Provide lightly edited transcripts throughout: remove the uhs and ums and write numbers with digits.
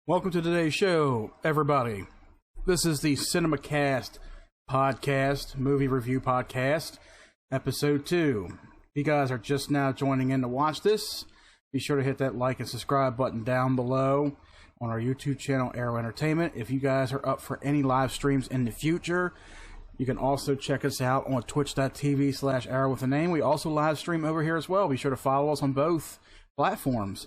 Welcome to today's show, everybody. This is the Cinemacast podcast, movie review podcast, episode 2. If you guys are just now joining in to watch this, be sure to hit that like and subscribe button down below on our YouTube channel, Arrow Entertainment. If you guys are up for any live streams in the future, you can also check us out on twitch.tv/Arrow with a name. We also live stream over here as well. Be sure to follow us on both platforms.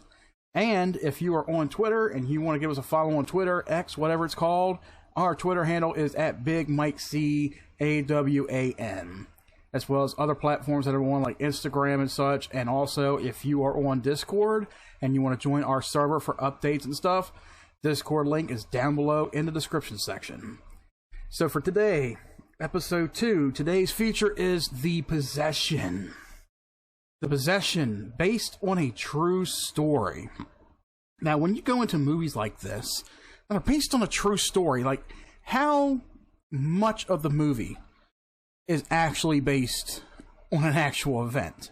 And if you are on Twitter and you want to give us a follow on Twitter, X, whatever it's called, our Twitter handle is at BigMikeCAWAN, as well as other platforms that are on like Instagram and such. And also, if you are on Discord and you want to join our server for updates and stuff, Discord link is down below in the description section. So for today, episode 2, today's feature is The Possession. The Possession, based on a true story. Now, when you go into movies like this, that are based on a true story, like, how much of the movie is actually based on an actual event?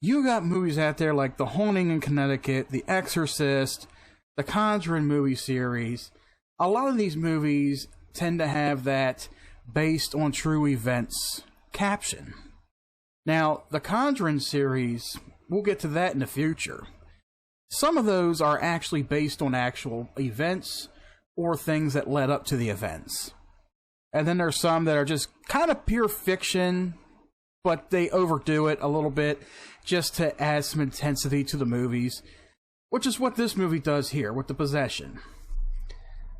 You got movies out there like The Haunting in Connecticut, The Exorcist, the Conjuring movie series. A lot of these movies tend to have that based on true events caption. Now, the Conjuring series, we'll get to that in the future. Some of those are actually based on actual events or things that led up to the events. And then there's some that are just kind of pure fiction, but they overdo it a little bit just to add some intensity to the movies, which is what this movie does here with The Possession.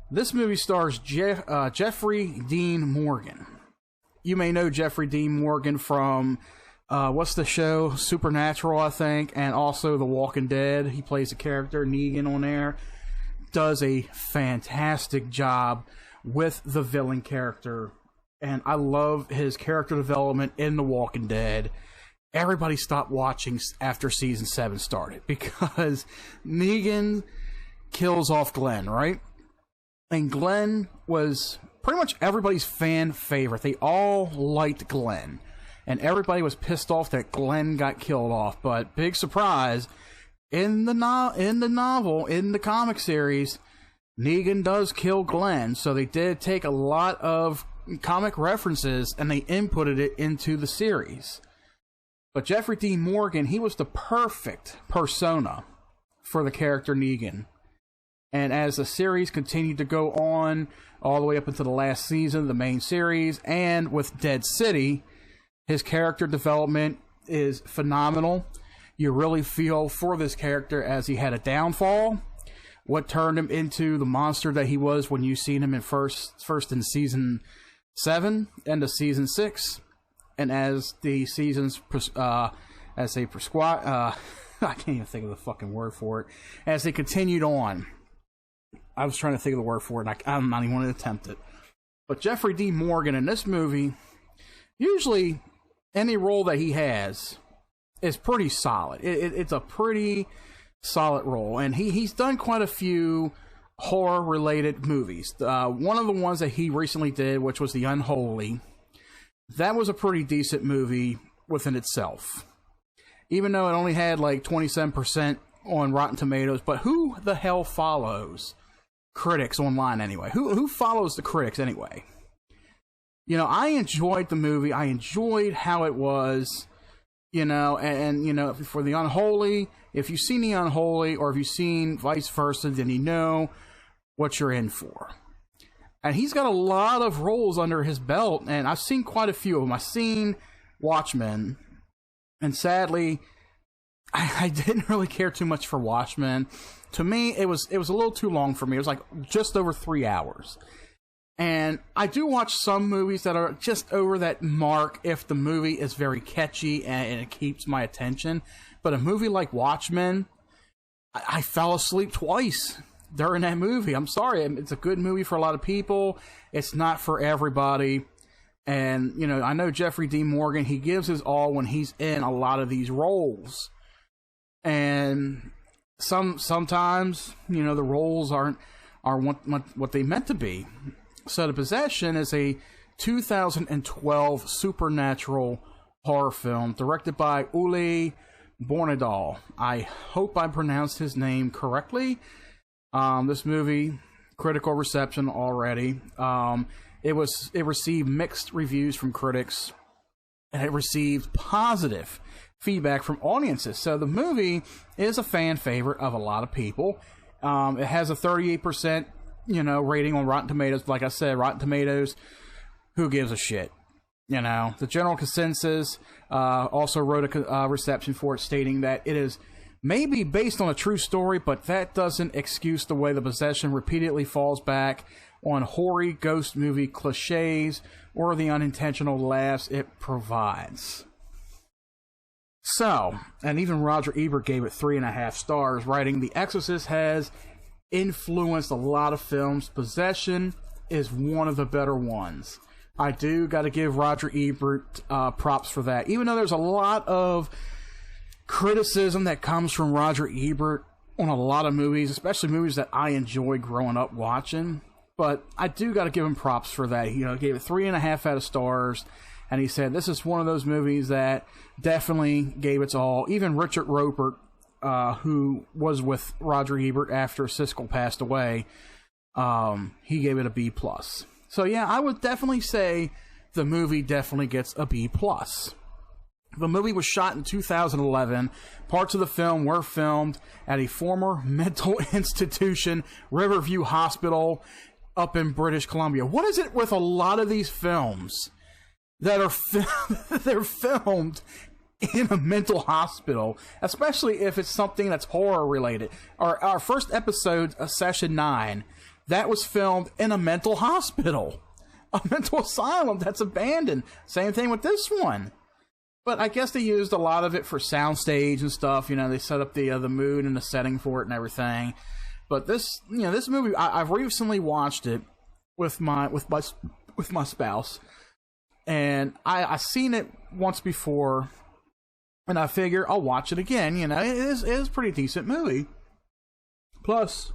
This movie stars Jeffrey Dean Morgan. You may know Jeffrey Dean Morgan from what's the show? Supernatural, I think, and also The Walking Dead. He plays a character, Negan, on there. Does a fantastic job with the villain character, and I love his character development in The Walking Dead. Everybody stopped watching after season 7 started because Negan kills off Glenn, right? And Glenn was pretty much everybody's fan favorite. They all liked Glenn. And everybody was pissed off that Glenn got killed off. But big surprise, in the novel, in the comic series, Negan does kill Glenn. So they did take a lot of comic references and they inputted it into the series. But Jeffrey Dean Morgan, he was the perfect persona for the character Negan. And as the series continued to go on, all the way up into the last season of the main series, and with Dead City, his character development is phenomenal. You really feel for this character as he had a downfall. What turned him into the monster that he was when you seen him in first in season 7 and season 6, and as the seasons I can't even think of the fucking word for it. As they continued on, I was trying to think of the word for it, and I'm not even going to attempt it. But Jeffrey Dean Morgan in this movie, usually any role that he has is pretty solid. It's a pretty solid role. And he's done quite a few horror-related movies. One of the ones that he recently did, which was The Unholy, that was a pretty decent movie within itself. Even though it only had like 27% on Rotten Tomatoes. But who the hell follows critics online anyway? Who follows the critics anyway? You know, I enjoyed the movie. I enjoyed how it was, you know, and you know, for The Unholy, if you've seen The Unholy or if you've seen vice versa, then you know what you're in for. And he's got a lot of roles under his belt, and I've seen quite a few of them. I've seen Watchmen, and sadly, I didn't really care too much for Watchmen. To me, it was a little too long for me. It was like just over 3 hours. And I do watch some movies that are just over that mark if the movie is very catchy and it keeps my attention. But a movie like Watchmen, I fell asleep twice during that movie. I'm sorry. It's a good movie for a lot of people. It's not for everybody. And, you know, I know Jeffrey Dean Morgan, he gives his all when he's in a lot of these roles. And sometimes, you know, the roles aren't what they meant to be. So The Possession is a 2012 supernatural horror film directed by Uli Bornedal. I hope I pronounced his name correctly. This movie, critical reception already. It received mixed reviews from critics, and it received positive feedback from audiences. So the movie is a fan favorite of a lot of people. It has a 38%, rating on Rotten Tomatoes. Like I said, Rotten Tomatoes, who gives a shit? The general consensus also wrote a reception for it, stating that it is maybe based on a true story, but that doesn't excuse the way the possession repeatedly falls back on hoary ghost movie cliches or the unintentional laughs it provides. So, and even Roger Ebert gave it 3.5 stars, writing, "The Exorcist has influenced a lot of films. Possession is one of the better ones." I do got to give Roger Ebert props for that. Even though there's a lot of criticism that comes from Roger Ebert on a lot of movies, especially movies that I enjoyed growing up watching, but I do got to give him props for that. He gave it 3.5 out of stars, and he said this is one of those movies that definitely gave its all. Even Richard Roper, who was with Roger Ebert after Siskel passed away, he gave it a B+. So yeah, I would definitely say the movie definitely gets a B+. The movie was shot in 2011. Parts of the film were filmed at a former mental institution, Riverview Hospital, up in British Columbia. What is it with a lot of these films that are they're filmed in a mental hospital, especially if it's something that's horror related? Our first episode of Session 9, that was filmed in a mental hospital, a mental asylum that's abandoned. Same thing with this one. But I guess they used a lot of it for soundstage and stuff. They set up the mood and the setting for it and everything. But this movie, I've recently watched it with my spouse, and I seen it once before, and I figure I'll watch it again. It is a pretty decent movie. Plus,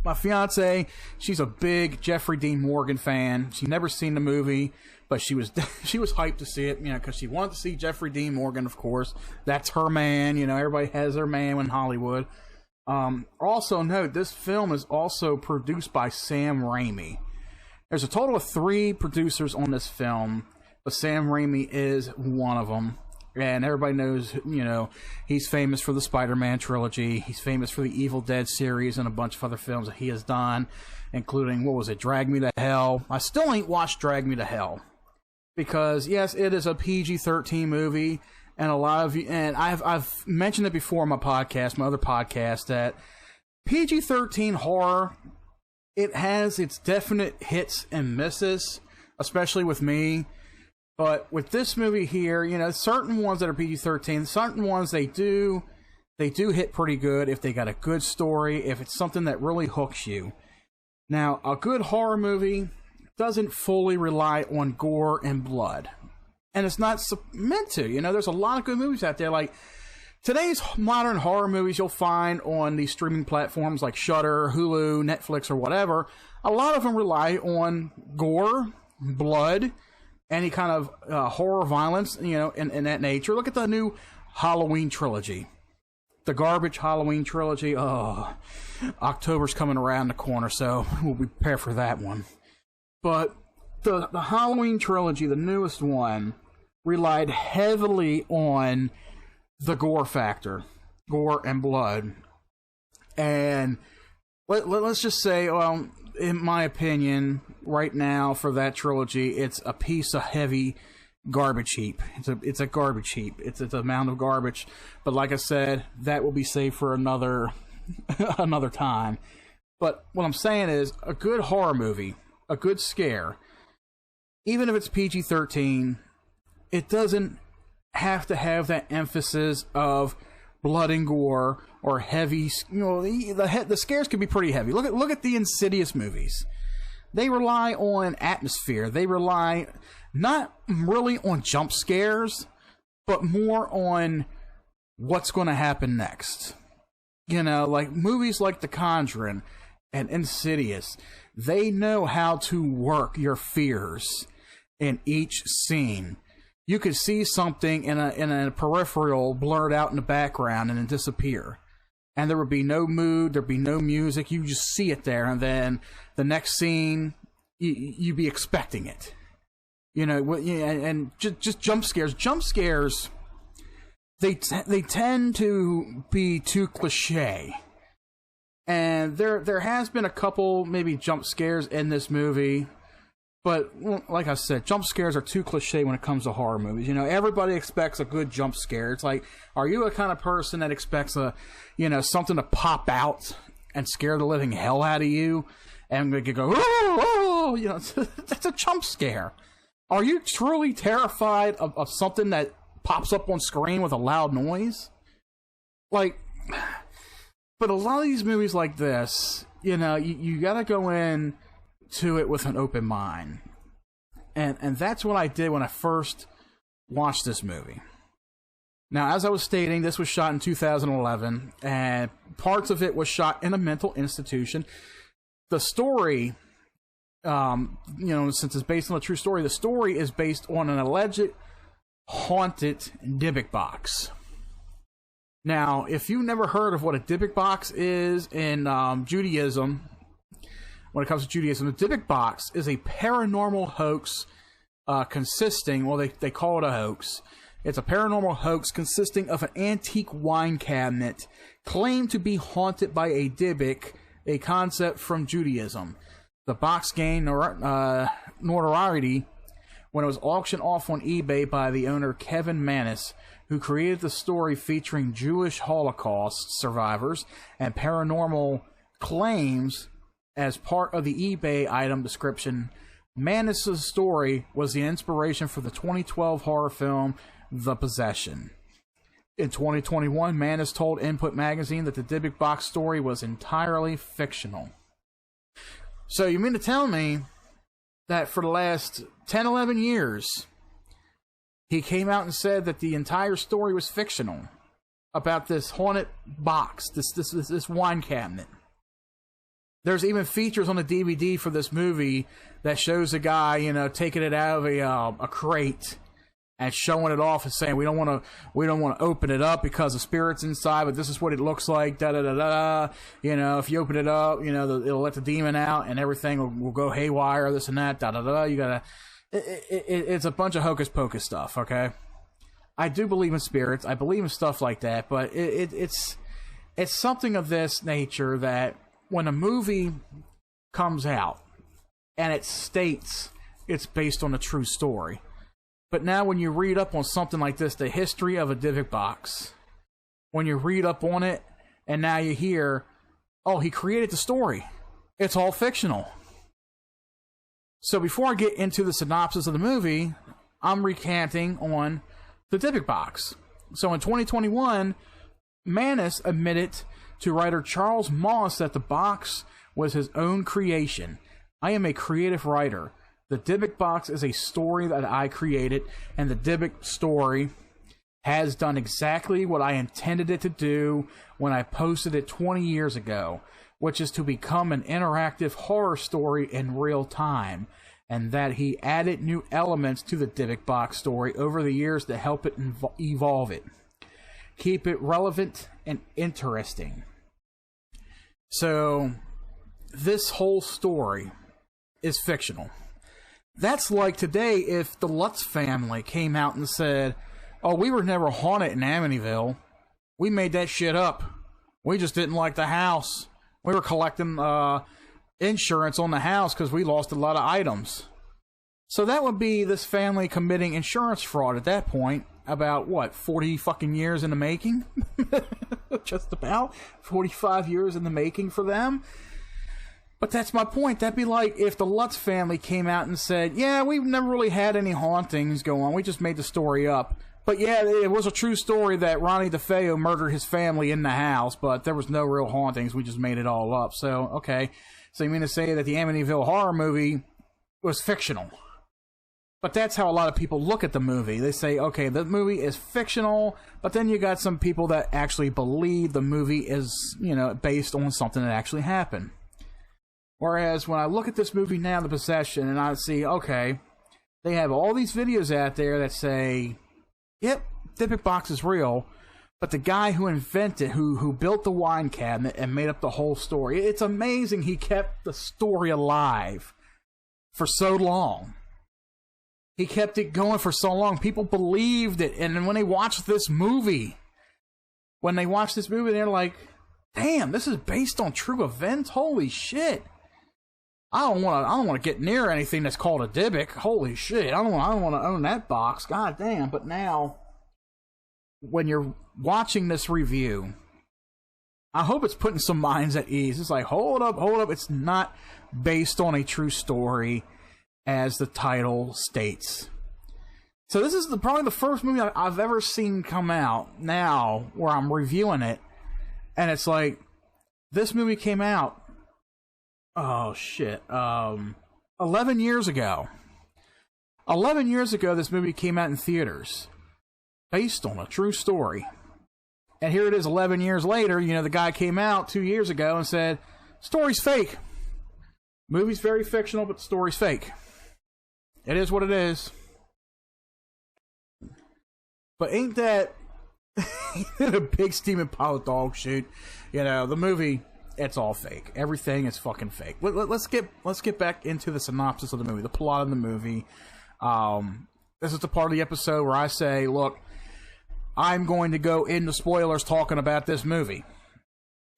my fiance, she's a big Jeffrey Dean Morgan fan. She's never seen the movie, but she was hyped to see it, because she wanted to see Jeffrey Dean Morgan, of course. That's her man, everybody has their man in Hollywood. Also note, this film is also produced by Sam Raimi. There's a total of 3 producers on this film, but Sam Raimi is one of them. And everybody knows, he's famous for the Spider-Man trilogy. He's famous for the Evil Dead series and a bunch of other films that he has done, including, Drag Me to Hell. I still ain't watched Drag Me to Hell, because yes, it is a PG-13 movie, and a lot of you, and I've mentioned it before on my other podcast, that PG-13 horror, it has its definite hits and misses, especially with me. But with this movie here, certain ones that are PG-13, certain ones they do hit pretty good if they got a good story, if it's something that really hooks you. Now, a good horror movie doesn't fully rely on gore and blood. And it's not meant to. There's a lot of good movies out there. Like, today's modern horror movies you'll find on these streaming platforms like Shudder, Hulu, Netflix, or whatever. A lot of them rely on gore, blood, any kind of horror violence, in that nature. Look at the new Halloween trilogy. The garbage Halloween trilogy. Oh, October's coming around the corner, so we'll be prepared for that one. But the Halloween trilogy, the newest one, relied heavily on the gore factor. Gore and blood. And let's just say, in my opinion, right now for that trilogy, it's a piece of heavy garbage heap. It's a garbage heap. It's an amount of garbage. But like I said, that will be saved for another time. But what I'm saying is, a good horror movie, a good scare, even if it's PG-13, it doesn't have to have that emphasis of blood and gore or heavy. The scares can be pretty heavy. Look at the Insidious movies. They rely on atmosphere. They rely not really on jump scares, but more on what's going to happen next. Like movies like The Conjuring and Insidious, they know how to work your fears in each scene. You could see something in a peripheral blurred out in the background and then disappear. and there would be no mood, there'd be no music. You just see it there, and then the next scene, you'd be expecting it. You know, and just jump scares. Jump scares, they tend to be too cliche. And there has been a couple maybe jump scares in this movie, but like I said, jump scares are too cliche when it comes to horror movies. You know, everybody expects a good jump scare. It's like, are you a kind of person that expects something to pop out and scare the living hell out of you, and they could go, oh, you know, that's a jump scare. Are you truly terrified of something that pops up on screen with a loud noise? Like, but a lot of these movies like this, you know, you gotta go in to it with an open mind. And that's what I did when I first watched this movie. Now, as I was stating, this was shot in 2011, and parts of it was shot in a mental institution. The story, since it's based on a true story, the story is based on an alleged haunted Dybbuk box. Now, if you've never heard of what a Dybbuk box is in Judaism, when it comes to Judaism, the Dybbuk box is a paranormal hoax consisting, well, they call it a hoax. It's a paranormal hoax consisting of an antique wine cabinet claimed to be haunted by a Dybbuk, a concept from Judaism. The box gained notoriety when it was auctioned off on eBay by the owner Kevin Manis, who created the story featuring Jewish Holocaust survivors and paranormal claims as part of the eBay item description. Manis' story was the inspiration for the 2012 horror film The Possession. In 2021, Manis told Input magazine that the Dybbuk box story was entirely fictional. So you mean to tell me that for the last 10, 11 years, he came out and said that the entire story was fictional about this haunted box, this wine cabinet? There's even features on the DVD for this movie that shows a guy, you know, taking it out of a crate and showing it off and saying, we don't want to open it up because the spirit's inside, but this is what it looks like, da da da da. You know, if you open it up, you know, it'll let the demon out and everything will go haywire, this and that, da da da. You gotta, it's a bunch of hocus pocus stuff. Okay, I do believe in spirits, I believe in stuff like that, but it's something of this nature that when a movie comes out and it states it's based on a true story, but now when you read up on something like this, the history of a Dybbuk box, when you read up on it and now you hear, oh, he created the story, it's all fictional. So before I get into the synopsis of the movie, I'm recanting on the Dybbuk box. So in 2021, Manis admitted to writer Charles Moss that the box was his own creation. I am a creative writer. The Dybbuk box is a story that I created, and the Dybbuk story has done exactly what I intended it to do when I posted it 20 years ago, which is to become an interactive horror story in real time, and that he added new elements to the Dybbuk box story over the years to help it evolve it. Keep it relevant and interesting. So, this whole story is fictional. That's like today if the Lutz family came out and said, oh, we were never haunted in Amityville. We made that shit up. We just didn't like the house. We were collecting insurance on the house because we lost a lot of items. So that would be this family committing insurance fraud at that point. About, what, 40 fucking years in the making? Just about 45 years in the making for them. But that's my point. That'd be like if the Lutz family came out and said, yeah, we've never really had any hauntings go on. We just made the story up. But yeah, it was a true story that Ronnie DeFeo murdered his family in the house, but there was no real hauntings. We just made it all up. So, okay. So you mean to say that the Amityville horror movie was fictional? But that's how a lot of people look at the movie. They say, okay, the movie is fictional, but then you got some people that actually believe the movie is, you know, based on something that actually happened. Whereas when I look at this movie now, The Possession, and I see, okay, they have all these videos out there that say, yep, Dybbuk box is real, But the guy who invented, who built the wine cabinet and made up the whole story, it's amazing he kept the story alive for so long. He kept it going for so long. People believed it. And then when they watched this movie, they're like, damn, this is based on true events? Holy shit. I don't want to get near anything that's called a Dybbuk. Holy shit. I don't want to own that box. God damn. But now, when you're watching this review, I hope it's putting some minds at ease. It's like, hold up. It's not based on a true story, as the title states. So this is probably the first movie I've ever seen come out now where I'm reviewing it, and it's like, this movie came out, 11 years ago. 11 years ago, this movie came out in theaters, based on a true story. And here it is 11 years later, the guy came out 2 years ago and said, story's fake. Movie's very fictional, but the story's fake. It is what it is. But ain't that a big steaming pile of dog shit? The movie, it's all fake. Everything is fucking fake. Let's get back into the synopsis of the movie, the plot of the movie. This is the part of the episode where I say, look, I'm going to go into spoilers talking about this movie.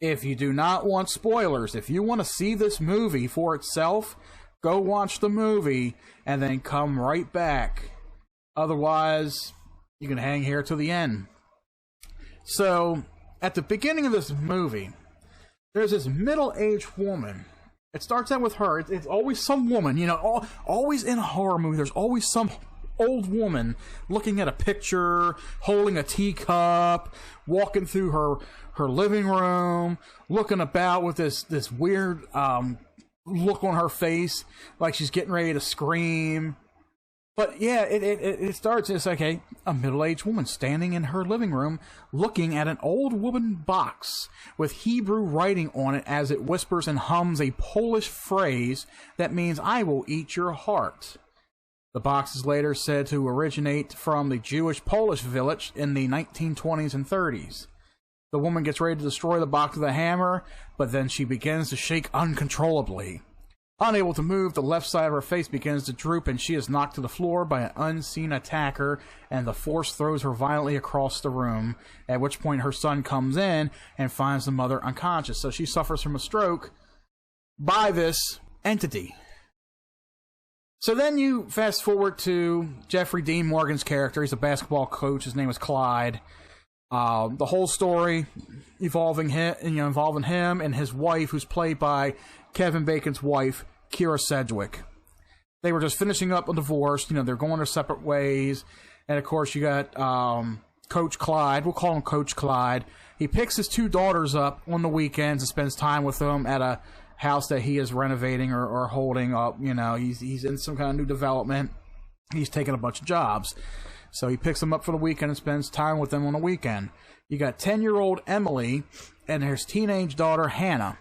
If you do not want spoilers, if you want to see this movie for itself, go watch the movie and then come right back. Otherwise, you can hang here till the end. So, at the beginning of this movie, there's this middle-aged woman. It starts out with her. It's always some woman, always in a horror movie, there's always some old woman looking at a picture, holding a teacup, walking through her living room, looking about with this weird look on her face, like she's getting ready to scream. But yeah, it starts, it's like a middle-aged woman standing in her living room looking at an old wooden box with Hebrew writing on it as it whispers and hums a Polish phrase that means, "I will eat your heart." The box is later said to originate from the Jewish-Polish village in the 1920s and 30s. The woman gets ready to destroy the box with a hammer, but then she begins to shake uncontrollably. Unable to move, the left side of her face begins to droop, and she is knocked to the floor by an unseen attacker, and the force throws her violently across the room, at which point her son comes in and finds the mother unconscious. So she suffers from a stroke by this entity. So then you fast forward to Jeffrey Dean Morgan's character. He's a basketball coach. His name is Clyde. The whole story involving him and his wife, who's played by Kevin Bacon's wife, Kira Sedgwick. They were just finishing up a divorce. They're going their separate ways. And of course, you got Coach Clyde. We'll call him Coach Clyde. He picks his two daughters up on the weekends and spends time with them at a house that he is renovating or holding up. He's in some kind of new development. He's taking a bunch of jobs. So he picks them up for the weekend and spends time with them on the weekend. You got 10-year-old Emily and his teenage daughter, Hannah.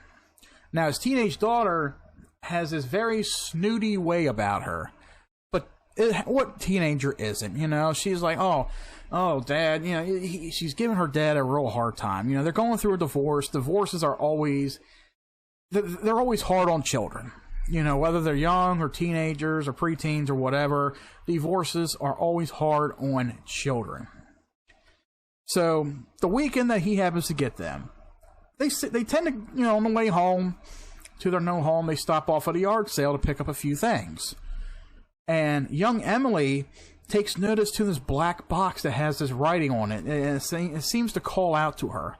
Now, his teenage daughter has this very snooty way about her. But what teenager isn't? She's like, oh, Dad, she's giving her dad a real hard time. They're going through a divorce. Divorces are always, they're always hard on children. Whether they're young or teenagers or preteens or whatever, divorces are always hard on children. So, the weekend that he happens to get them, they tend to, on the way home to their new home, they stop off at a yard sale to pick up a few things. And young Emily takes notice to this black box that has this writing on it, and it seems to call out to her,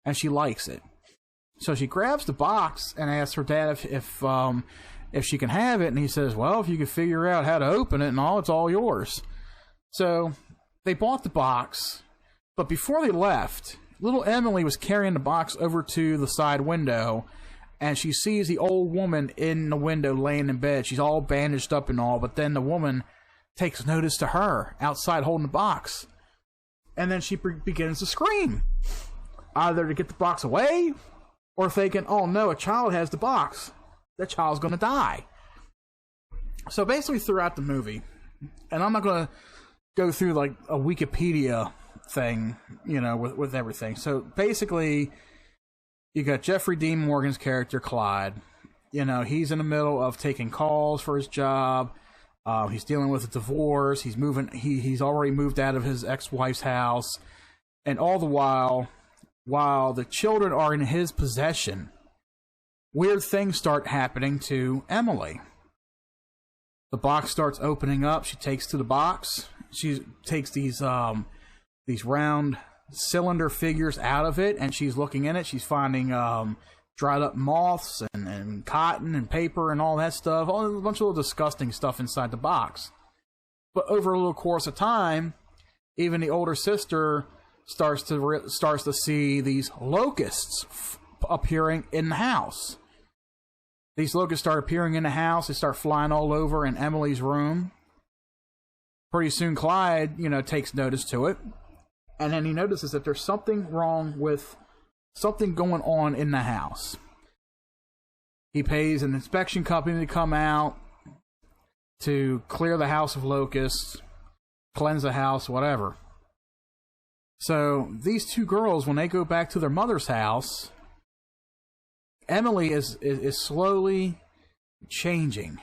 and she likes it. So she grabs the box and asks her dad if she can have it, and he says, well, if you can figure out how to open it and all, it's all yours. So they bought the box, but before they left, little Emily was carrying the box over to the side window, and she sees the old woman in the window laying in bed. She's all bandaged up and all, but then the woman takes notice to her outside holding the box. And then she begins to scream, either to get the box away, or thinking, oh no, a child has the box. That child's going to die. So basically throughout the movie, and I'm not going to go through like a Wikipedia thing, you know, with everything. So basically, you got Jeffrey Dean Morgan's character, Clyde. You know, he's in the middle of taking calls for his job. He's dealing with a divorce. He's moving. He's already moved out of his ex-wife's house, and all the while the children are in his possession, weird things start happening to Emily. The box starts opening up. She takes to the box. She takes these round cylinder figures out of it, and she's looking in it. She's finding dried up moths and cotton and paper and all that stuff. A bunch of little disgusting stuff inside the box. But over a little course of time, even the older sister starts to see these locusts appearing in the house. These locusts start appearing in the house. They start flying all over in Emily's room. Pretty soon, Clyde, you know, takes notice to it. And then he notices that there's something wrong with something going on in the house. He pays an inspection company to come out to clear the house of locusts, cleanse the house, whatever. So these two girls, when they go back to their mother's house, Emily is slowly changing.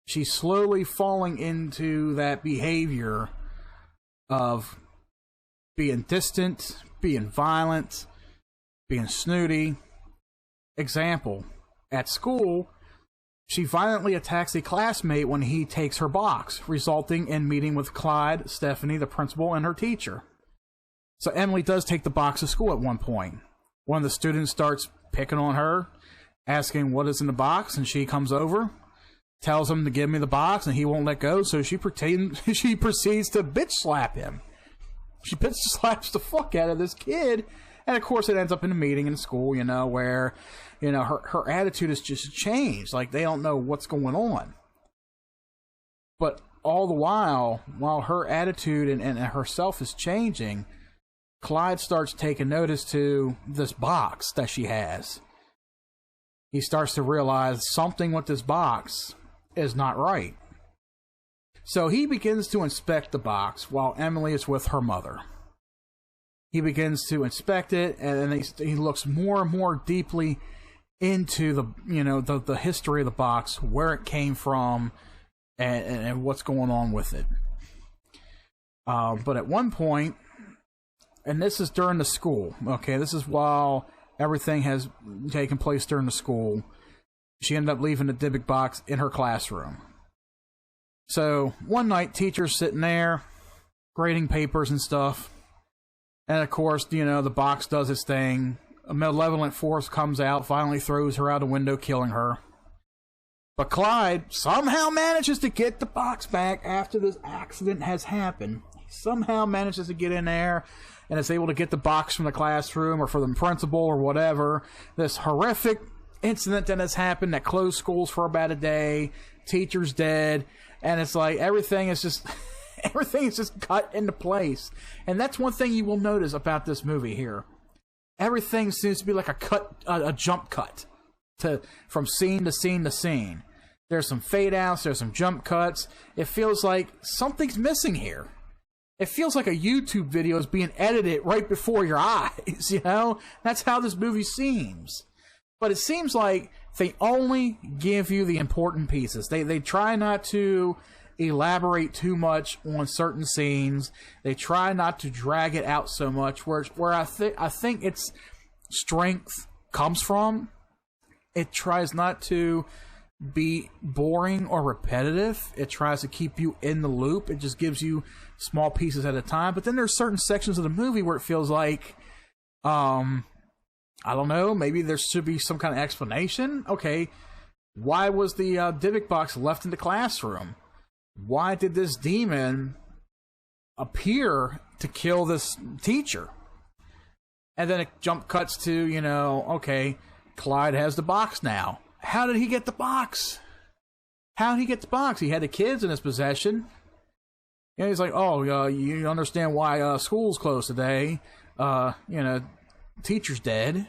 She's slowly falling into that behavior of being distant, being violent, being snooty. Example, at school, she violently attacks a classmate when he takes her box, resulting in meeting with Clyde, Stephanie, the principal, and her teacher. So Emily does take the box to school at one point. One of the students starts picking on her, asking what is in the box, and she comes over, tells him to give me the box, and he won't let go, so she proceeds to bitch slap him. She bitch slaps the fuck out of this kid, and of course it ends up in a meeting in school, you know, where, you know, her attitude has just changed. Like, they don't know what's going on. But all the while her attitude and herself is changing, Clyde starts taking notice to this box that she has. He starts to realize something with this box is not right. So he begins to inspect the box while Emily is with her mother. He begins to inspect it, and then he looks more and more deeply into the history of the box, where it came from, and what's going on with it. But at one point, and this is during the school, okay, this is while everything has taken place during the school, she ended up leaving the Dybbuk box in her classroom. So one night, teacher's sitting there grading papers and stuff, and of course, you know, the box does its thing. A malevolent force comes out, finally throws her out a window, killing her. But Clyde somehow manages to get the box back after this accident has happened. He somehow manages to get in there and is able to get the box from the classroom or from the principal or whatever. This horrific incident that has happened that closed schools for about a day. Teacher's dead. And it's like everything is just cut into place. And that's one thing you will notice about this movie here. Everything seems to be like a jump cut from scene to scene to scene. There's some fade outs, there's some jump cuts. It feels like something's missing here. It feels like a YouTube video is being edited right before your eyes, you know? That's how this movie seems. But it seems like they only give you the important pieces. They try not to elaborate too much on certain scenes. They try not to drag it out so much, where I think its strength comes from. It tries not to be boring or repetitive. It tries to keep you in the loop. It just gives you small pieces at a time. But then there's certain sections of the movie where it feels like, I don't know, maybe there should be some kind of explanation. Okay, why was the Dybbuk box left in the classroom? Why did this demon appear to kill this teacher? And then it jump cuts to, you know, okay, Clyde has the box now. How did he get the box? How did he get the box? He had the kids in his possession. You know, he's like, oh, you understand why school's closed today. You know, teacher's dead.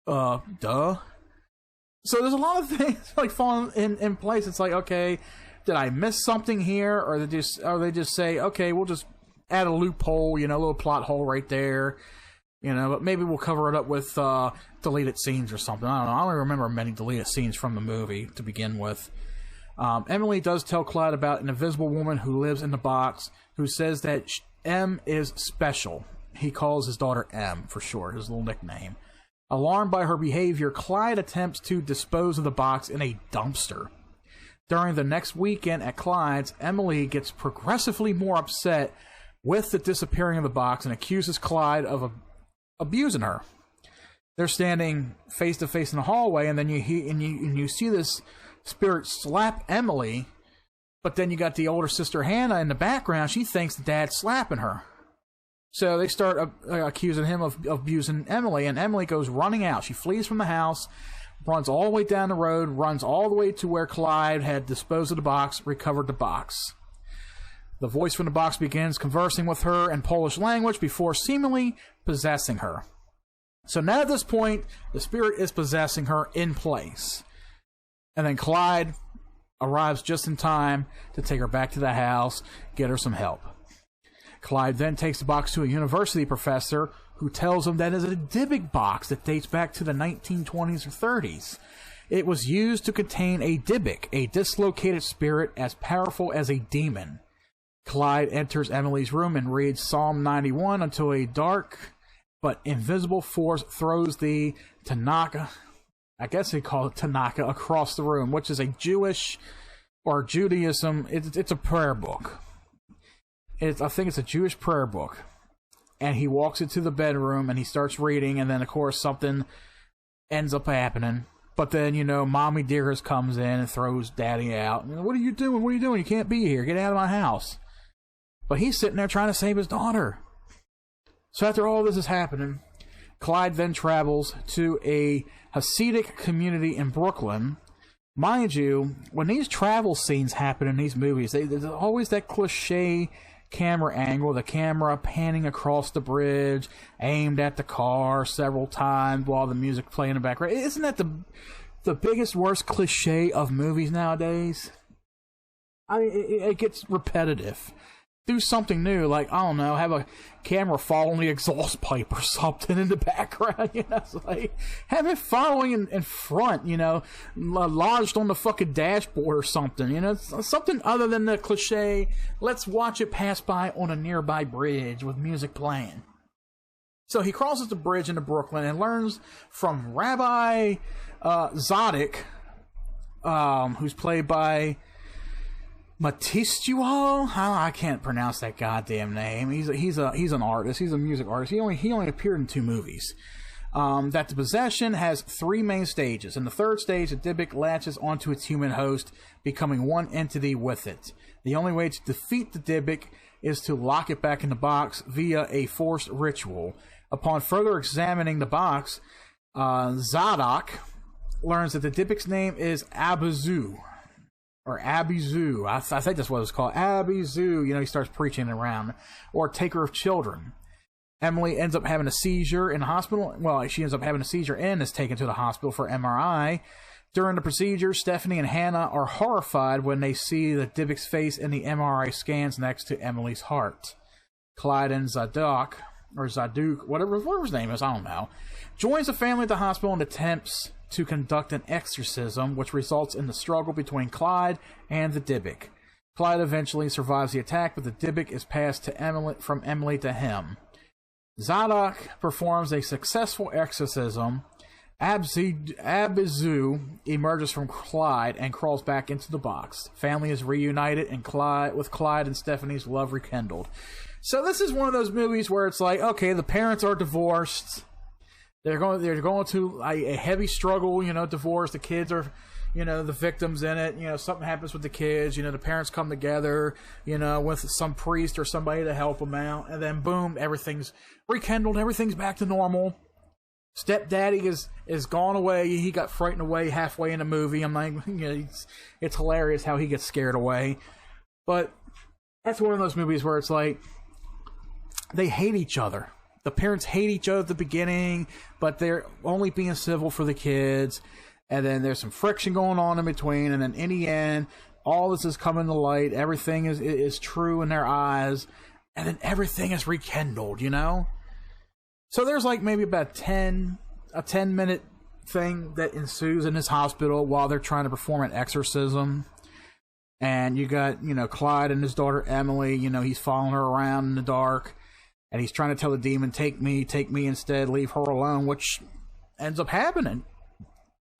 Duh. So there's a lot of things like falling in place. It's like, okay, did I miss something here? Or they just say, okay, we'll just add a loophole, you know, a little plot hole right there. You know, but maybe we'll cover it up with deleted scenes or something. I don't know. I don't remember many deleted scenes from the movie to begin with. Emily does tell Clyde about an invisible woman who lives in the box who says that M is special. He calls his daughter M for short, his little nickname. Alarmed by her behavior, Clyde attempts to dispose of the box in a dumpster. During the next weekend at Clyde's, Emily gets progressively more upset with the disappearing of the box and accuses Clyde of abusing her. They're standing face to face in the hallway, and then you see this spirit slap Emily, but then you got the older sister Hannah in the background. She thinks the dad's slapping her. So they start accusing him of abusing Emily, and Emily goes running out. She flees from the house, runs all the way down the road, runs all the way to where Clyde had disposed of the box, recovered the box. The voice from the box begins conversing with her in Polish language before seemingly possessing her. So now at this point, the spirit is possessing her in place. And then Clyde arrives just in time to take her back to the house, get her some help. Clyde then takes the box to a university professor who tells him that it is a Dybbuk box that dates back to the 1920s or 30s. It was used to contain a Dybbuk, a dislocated spirit as powerful as a demon. Clyde enters Emily's room and reads Psalm 91 until a dark but invisible force throws the Tanakh, I guess they call it Tanakh, across the room, which is a Jewish or Judaism. It's a prayer book. I think it's a Jewish prayer book. And he walks into the bedroom and he starts reading, and then of course something ends up happening. But then, you know, Mommy Dearest comes in and throws Daddy out. What are you doing? What are you doing? You can't be here. Get out of my house. But he's sitting there trying to save his daughter. So after all this is happening, Clyde then travels to a Hasidic community in Brooklyn. Mind you, when these travel scenes happen in these movies, there's always that cliche camera angle, the camera panning across the bridge, aimed at the car several times while the music playing in the background. Isn't that the biggest, worst cliche of movies nowadays? It gets repetitive. Do something new, like, I don't know, have a camera following the exhaust pipe or something in the background, you know, it's like, have it following in front, you know, lodged on the fucking dashboard or something, you know, something other than the cliche, let's watch it pass by on a nearby bridge with music playing. So he crosses the bridge into Brooklyn and learns from Rabbi Zadok, who's played by Matistual? I can't pronounce that goddamn name. He's an artist. He's a music artist. He only appeared in 2 movies. That the possession has 3 main stages. In the 3rd stage, the Dybbuk latches onto its human host, becoming one entity with it. The only way to defeat the Dybbuk is to lock it back in the box via a forced ritual. Upon further examining the box, Zadok learns that the Dybbuk's name is Abizu. Or Abizu, I think that's what it's called. Abizu, you know, he starts preaching around. Or taker of children. Emily ends up having a seizure in the hospital. Well, she ends up having a seizure and is taken to the hospital for MRI. During the procedure, Stephanie and Hannah are horrified when they see the Dybbuk's face in the MRI scans next to Emily's heart. Clyde and Zadok, or Zaduk, whatever his name is, I don't know, joins the family at the hospital and attempts to conduct an exorcism, which results in the struggle between Clyde and the Dybbuk. Clyde eventually survives the attack, but the Dybbuk is passed to from Emily to him. Zadok performs a successful exorcism. Abizu emerges from Clyde and crawls back into the box. Family is reunited, and with Clyde and Stephanie's love rekindled. So this is one of those movies where it's like, okay, the parents are divorced. They're going to a heavy struggle, you know, divorce. The kids are, you know, the victims in it. You know, something happens with the kids. You know, the parents come together, you know, with some priest or somebody to help them out. And then, boom, everything's rekindled. Everything's back to normal. Stepdaddy is gone away. He got frightened away halfway in the movie. I'm like, you know, it's hilarious how he gets scared away. But that's one of those movies where it's like, they hate each other. The parents hate each other at the beginning, but they're only being civil for the kids. And then there's some friction going on in between. And then in the end, all this is coming to light. Everything is true in their eyes. and then everything is rekindled, you know? So there's like maybe about a 10-minute thing that ensues in this hospital while they're trying to perform an exorcism. And you got, you know, Clyde and his daughter Emily, you know, he's following her around in the dark. And he's trying to tell the demon, take me instead, leave her alone, which ends up happening.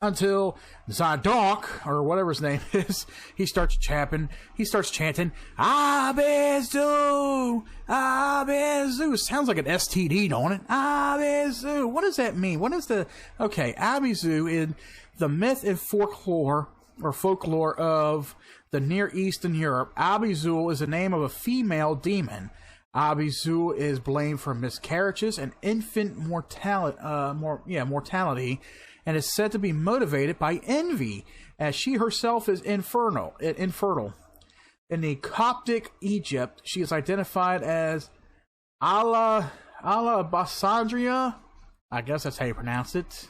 Until Zadok, or whatever his name is, he starts chanting, Abezu! Abezu! Sounds like an STD, don't it? Abezu! What does that mean? What is the... Okay, Abezu, in the myth and folklore of the Near East and Europe, Abizu is the name of a female demon. Abizu is blamed for miscarriages and infant mortality, and is said to be motivated by envy, as she herself is infertile. In the Coptic Egypt, she is identified as Alabasandria. I guess that's how you pronounce it.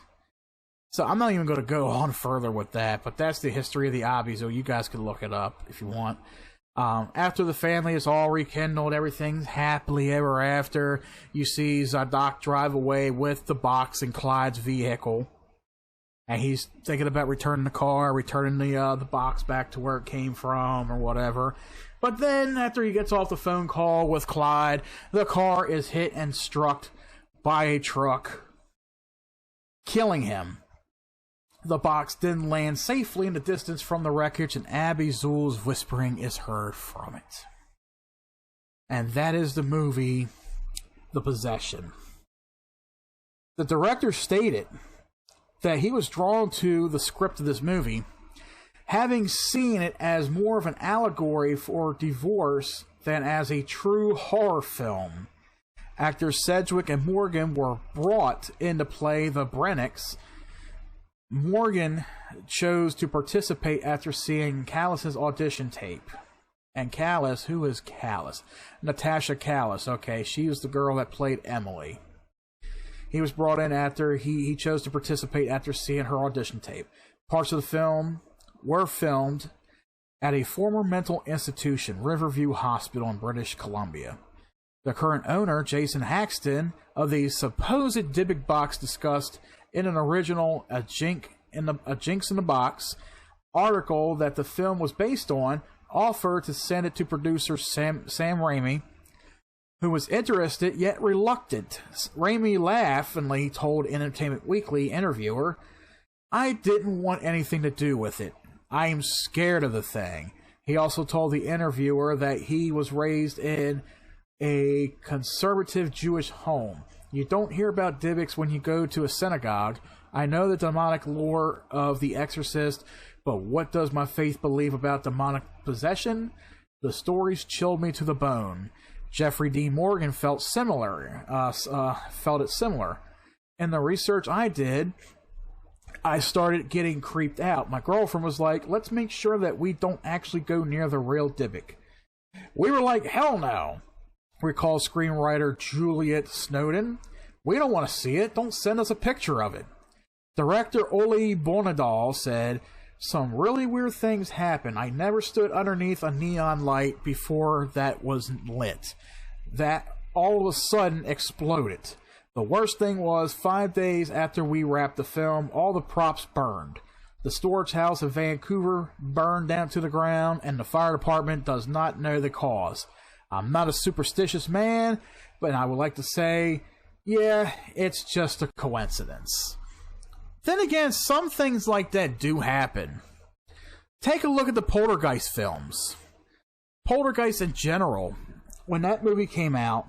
So I'm not even going to go on further with that, but that's the history of the Abizu. You guys can look it up if you want. After the family is all rekindled, everything's happily ever after, you see Zadok drive away with the box in Clyde's vehicle. And he's thinking about returning the car, returning the box back to where it came from, or whatever. But then, after he gets off the phone call with Clyde, the car is hit and struck by a truck, killing him. The box then lands safely in the distance from the wreckage, and Abizul's whispering is heard from it. And that is the movie, The Possession. The director stated that he was drawn to the script of this movie, having seen it as more of an allegory for divorce than as a true horror film. Actors Sedgwick and Morgan were brought in to play the Brennecks. Morgan chose to participate after seeing Callis's audition tape. And Callis, who is Callis? Natasha Callis, okay, she was the girl that played Emily. He was brought in after he chose to participate after seeing her audition tape. Parts of the film were filmed at a former mental institution, Riverview Hospital in British Columbia. The current owner, Jason Haxton, of the supposed Dybbuk box discussed in an original A Jinx in the Box article that the film was based on, offered to send it to producer Sam Raimi, who was interested yet reluctant. Raimi laughingly told Entertainment Weekly interviewer, "I didn't want anything to do with it. I am scared of the thing." He also told the interviewer that he was raised in a conservative Jewish home. You don't hear about Dybbuks when you go to a synagogue. I know the demonic lore of The Exorcist, but what does my faith believe about demonic possession? The stories chilled me to the bone. Jeffrey D. Morgan felt it similar. In the research I did, I started getting creeped out. My girlfriend was like, let's make sure that we don't actually go near the real Dybbuk. We were like, hell no. Recalls screenwriter Juliet Snowden. We don't want to see it. Don't send us a picture of it. Director Oli Bonadal said, some really weird things happen. I never stood underneath a neon light before that was lit. That all of a sudden exploded. The worst thing was, 5 days after we wrapped the film, all the props burned. The storage house in Vancouver burned down to the ground, and the fire department does not know the cause. I'm not a superstitious man, but I would like to say, yeah, it's just a coincidence. Then again, some things like that do happen. Take a look at the Poltergeist films. Poltergeist in general, when that movie came out,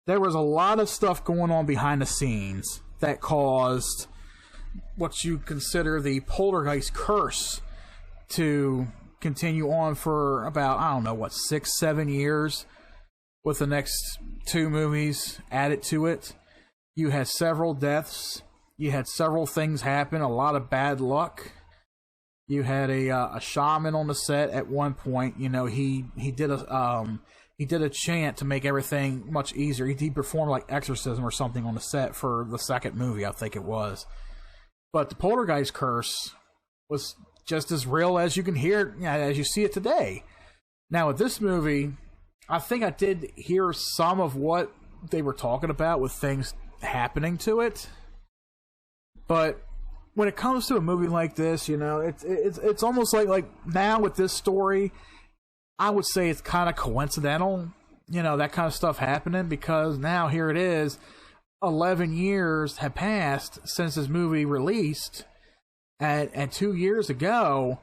there was a lot of stuff going on behind the scenes that caused what you consider the Poltergeist curse to continue on for about, 6-7 years, with the next 2 movies added to it. You had several deaths. You had several things happen, a lot of bad luck. You had a shaman on the set at one point. You know, he did a chant to make everything much easier. He performed like exorcism or something on the set for the second movie, I think it was. But the Poltergeist curse was just as real as you can hear, as you see it today. Now with this movie, I think I did hear some of what they were talking about with things happening to it. But when it comes to a movie like this, you know, it's almost like now with this story, I would say it's kind of coincidental, you know, that kind of stuff happening, because now here it is, 11 years have passed since this movie released, and 2 years ago,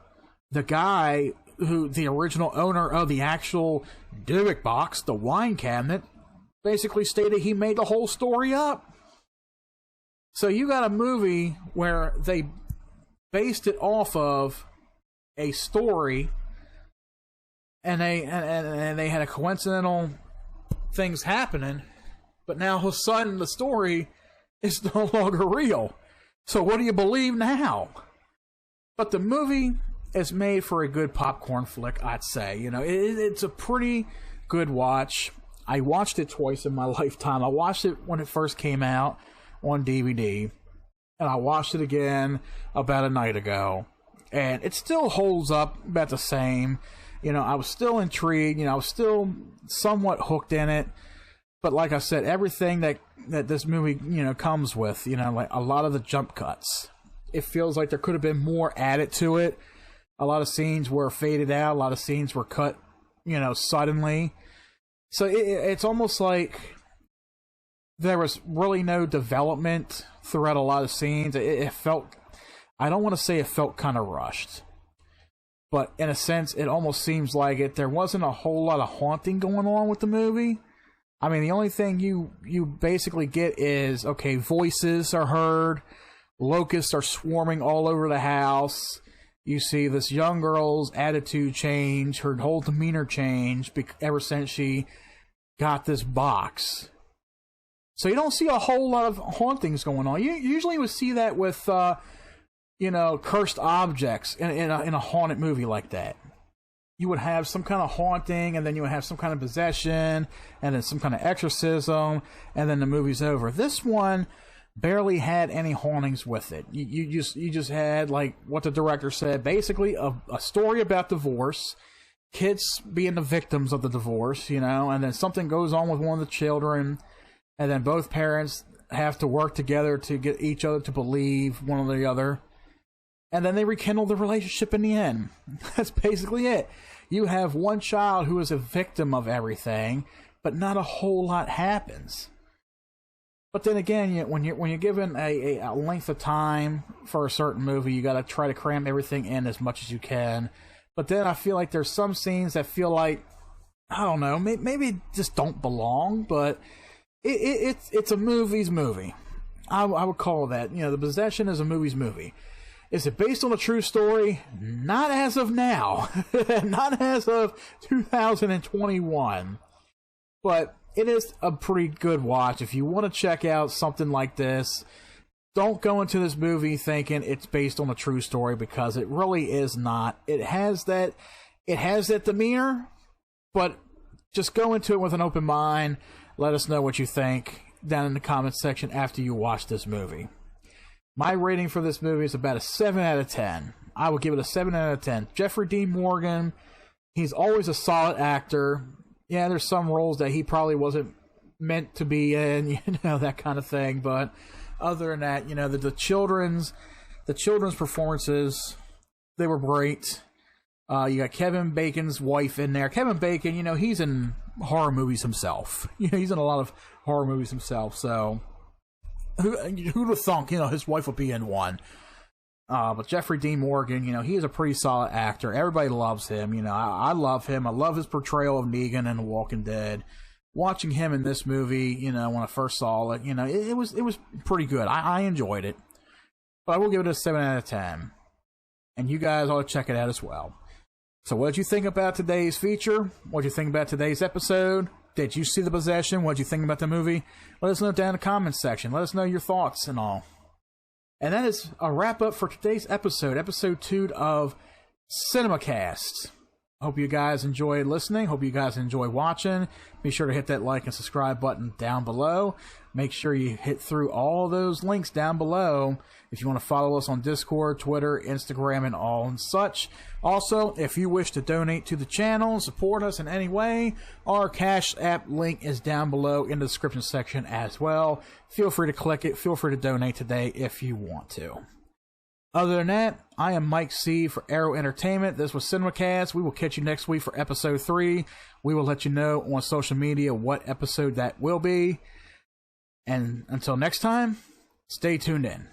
the guy who, the original owner of the actual Dybbuk box, the wine cabinet, basically stated he made the whole story up. So you got a movie where they based it off of a story, and they had a coincidental things happening, but now all of a sudden the story is no longer real. So what do you believe now? But the movie is made for a good popcorn flick, I'd say. You know, it's a pretty good watch. I watched it twice in my lifetime. I watched it when it first came out on DVD, and I watched it again about a night ago, and it still holds up about the same. You know, I was still intrigued, you know, I was still somewhat hooked in it, but like I said, everything that this movie, you know, comes with, you know, like a lot of the jump cuts, it feels like there could have been more added to it. A lot of scenes were faded out, a lot of scenes were cut, you know, suddenly, so it's almost like there was really no development throughout a lot of scenes. It felt, I don't want to say it felt kind of rushed, but in a sense, it almost seems like it. There wasn't a whole lot of haunting going on with the movie. I mean, the only thing you basically get is, okay, voices are heard, locusts are swarming all over the house. You see this young girl's attitude change, her whole demeanor change ever since she got this box. So you don't see a whole lot of hauntings going on. You usually would see that with, you know, cursed objects in a haunted movie like that. You would have some kind of haunting, and then you would have some kind of possession, and then some kind of exorcism, and then the movie's over. This one barely had any hauntings with it. You just had, like what the director said, basically a story about divorce, kids being the victims of the divorce, you know, and then something goes on with one of the children, and then both parents have to work together to get each other to believe one or the other. And then they rekindle the relationship in the end. That's basically it. You have one child who is a victim of everything, but not a whole lot happens. But then again, when you're given a length of time for a certain movie, you got to try to cram everything in as much as you can. But then I feel like there's some scenes that feel like, I don't know, maybe just don't belong, but it's a movie's movie. I would call that. You know, The Possession is a movie's movie. Is it based on a true story? Not as of now. Not as of 2021. But it is a pretty good watch. If you want to check out something like this, don't go into this movie thinking it's based on a true story, because it really is not. It has that demeanor, but just go into it with an open mind. Let us know what you think down in the comments section after you watch this movie. My rating for this movie is about a 7 out of 10. I would give it a 7 out of 10. Jeffrey Dean Morgan, he's always a solid actor. Yeah, there's some roles that he probably wasn't meant to be in, you know, that kind of thing. But other than that, you know, the children's performances, they were great. You got Kevin Bacon's wife in there. Kevin Bacon, you know, he's in horror movies himself. You know, he's in a lot of horror movies himself. So who'd have thunk, you know, his wife would be in one. But Jeffrey Dean Morgan, you know, he is a pretty solid actor. Everybody loves him. You know, I love him. I love his portrayal of Negan in The Walking Dead. Watching him in this movie, you know, when I first saw it, you know, it was pretty good. I enjoyed it. But I will give it a 7 out of 10. And you guys ought to check it out as well. So what did you think about today's feature? What did you think about today's episode? Did you see The Possession? What did you think about the movie? Let us know down in the comments section. Let us know your thoughts and all. And that is a wrap up for today's episode, episode 2 of Cinemacast. Hope you guys enjoy listening. Hope you guys enjoy watching. Be sure to hit that like and subscribe button down below. Make sure you hit through all those links down below if you want to follow us on Discord, Twitter, Instagram, and all and such. Also, if you wish to donate to the channel, support us in any way, our Cash App link is down below in the description section as well. Feel free to click it. Feel free to donate today if you want to. Other than that, I am Mike C. for Arrow Entertainment. This was Cinemacast. We will catch you next week for episode 3. We will let you know on social media what episode that will be. And until next time, stay tuned in.